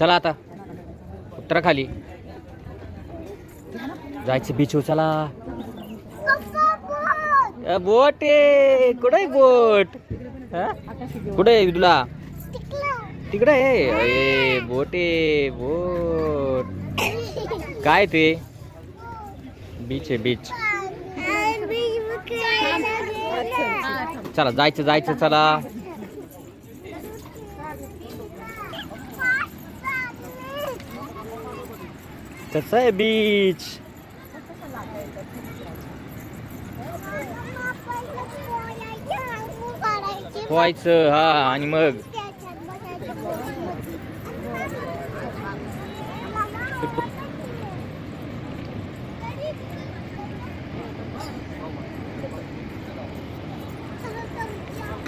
चला आता उतरा खाली जायचं बीचवर. चला बोट आहे. कुठं आहे बोट? कुठे आहे तुला? तिकडे आहे बोट आहे. बोट काय ते? बीच आहे बीच. चला जायचं जायचं. चला कसं आहे बीच? पोहायचं हा. आणि मग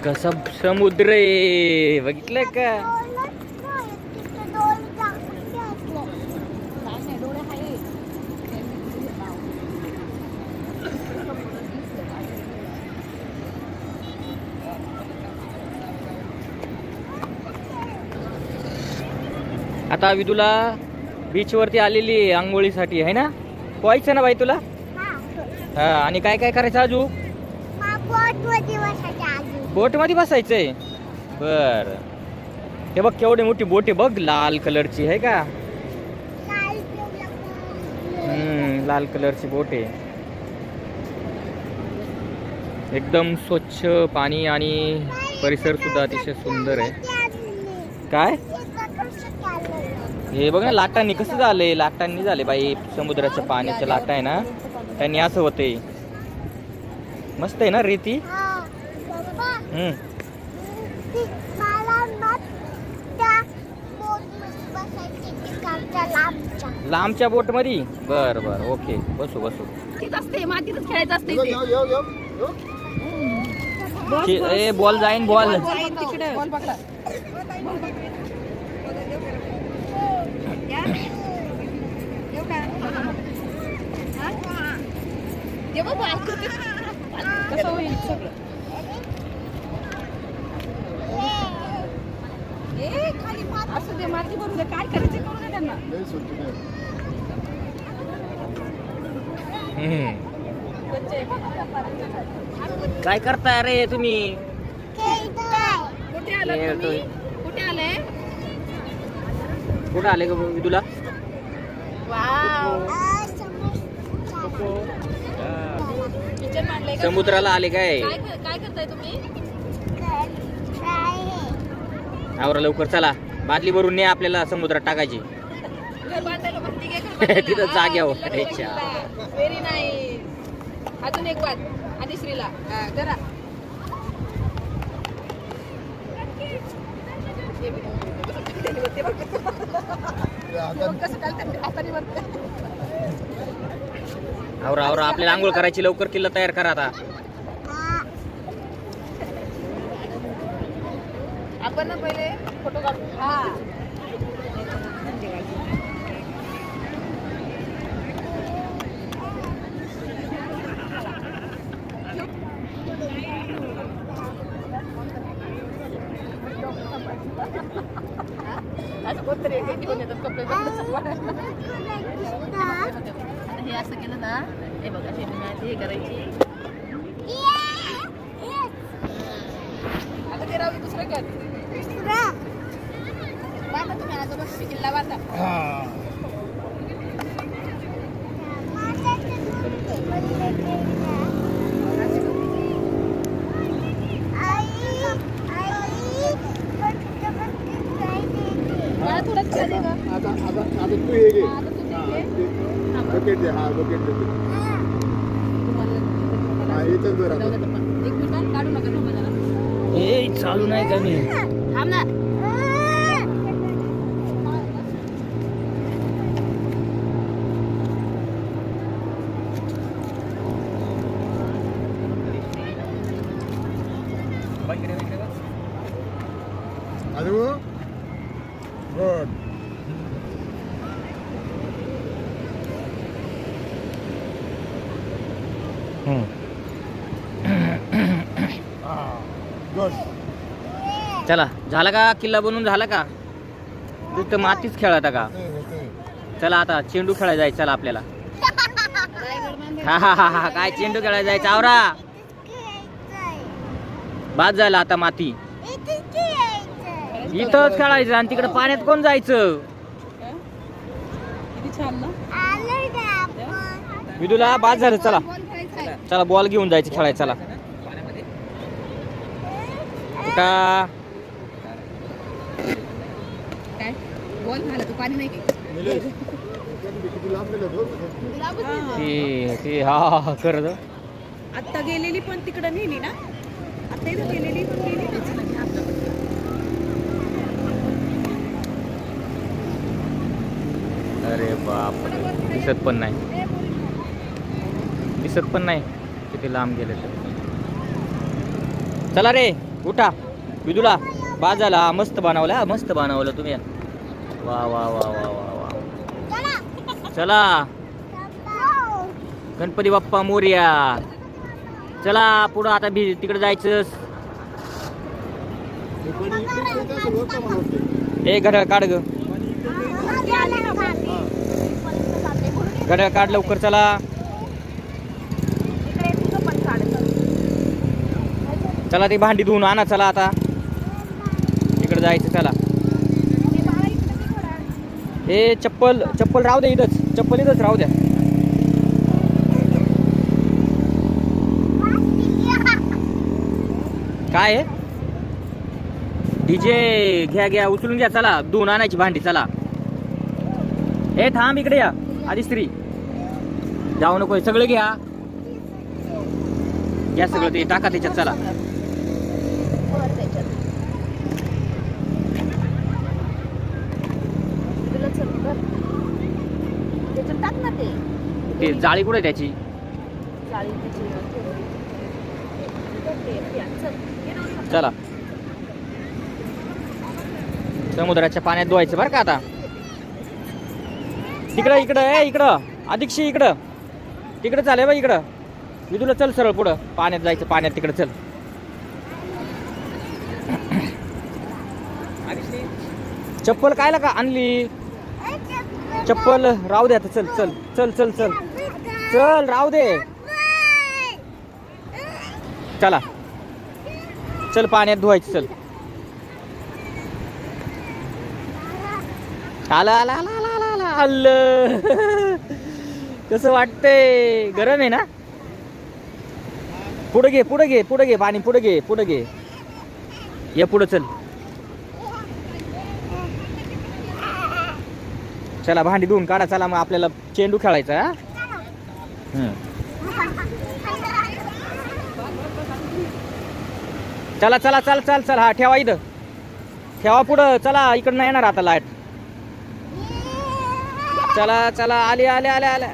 कसा समुद्र आहे बघितलं का? आता विदूला बीच वरती आलेली आहे आंघोळीसाठी आहे ना? पोहायचं ना बाई तुला? हा. आणि काय काय करायचं आजू? बोट मध्ये बसायचंय. बर हे बघ केवढी मोठी बोट आहे बघ. लाल कलरची आहे का? लाल कलरची बोट आहे. एकदम स्वच्छ पाणी आणि परिसर सुद्धा अतिशय सुंदर आहे. काय हे बघ ना लाटांनी कसं झालंय. लाटांनी झाले बाई. समुद्राच्या पाण्याच्या लाटा आहे ना त्यांनी असं होते. मस्त आहे ना रेती. लांबच्या बोट मध्ये. बर बर ओके बसू बसू. ए बॉल जाईन बॉल. असं दे माती भरून दे. काय करायचं करू दे त्यांना. काय करताय रे तुम्ही? कुठे आले तुम्ही? कुठे आले? कुठे आले का तुला? किचन मांडलंय का? समुद्राला आले काय? काय करताय तुम्ही? आवरा लवकर. चला बादली भरून ने आपल्याला समुद्रात टाकायची. घर बांधायला भरती घे. घर बांधायला. तिथं जाग्यावर. Very nice. अजून एक बात आधी श्रीला जरा आवरा आवरा आपल्याला आंघोळ करायची. लवकर किल्ला तयार करा आता. आपण ना पहिले फोटो काढू. हा असं कोणतरी घेऊन येतात कपडे. आता हे असं केलं ना. हे बघा हे करायची. आता ते राहू दुसरं कर. बांधा तुम्ही आजोबा किल्ला बांधा. चालू नाही का मी? थांब ना. Good. चला झाला का किल्ला बनवून झाला का? तू तर मातीच खेळता का? चला आता चेंडू खेळायला जायचं. चला आपल्याला. हा काय चेंडू खेळायला जायचं? आवरा. बाद झाला आता माती. इथंच खेळायचं आणि तिकडे पाण्यात कोण जायचं? किती छान ना. विदूला बाद झालं. चला चला बॉल घेऊन जायचं खेळायचं. चला का काय बॉल झाला तू पाणी नाही ते हा कर. आता गेलेली पण तिकडे नेली ना. आता इथं गेलेली पण गेली. अरे बाप, दिसत पण नाही. दिसत पण नाही किती लांब गेले तर. चला रे उठा. विदूला बाद झाला. मस्त बनवला. मस्त बनवलं तुम्ही. वा वा वा वा वा वा. चला गणपती बाप्पा मोरया. चला पुढं आता तिकडे जायचं. ए घड्याळ काढ ग. घड्याळ काढ लवकर. चला चला ती भांडी धुवून आणा. चला आता इकडे जायचं. चला हे चप्पल चप्पल राहू द्या इथंच. चप्पल इथंच राहू द्या. काय आहे? डीजे घ्या घ्या उचलून घ्या. चला धुवून आणायची भांडी. चला हे थांब इकडे या. आधी स्त्री जाऊ नको. सगळं घ्या. घ्या सगळं ते टाका त्याच्यात. चला टाक ना ते. ते जाळी कुठे त्याची? चला समुद्राच्या पाण्यात धुवायचं बरं का आता. तिकडं इकडं इकडं अधिकशी इकडं तिकडं चालेल बा. इकडं विदूला चल सरळ पुढं. पाण्यात जायचं. पाण्यात तिकडं चल. चप्पल कायला का आणली? चप्पल राहू दे आता. चल चल चल चल चल चल राहू दे. चला चल पाण्यात धुवायचं. चल आला आला आला आला आला आलं. कसं वाटतंय? गरम आहे ना? पुढे घे पुढे घे पुढे घे पाणी. पुढे घे पुढे घे. ये पुढे चल. चला भांडी धुवून काढा. चला मग आपल्याला चेंडू खेळायचा. चला चला चल चल चल. हा ठेवा इथं. ठेवा पुढं. चला इकडं नाही येणार आता लाईट. चला चला आले आले आले आले.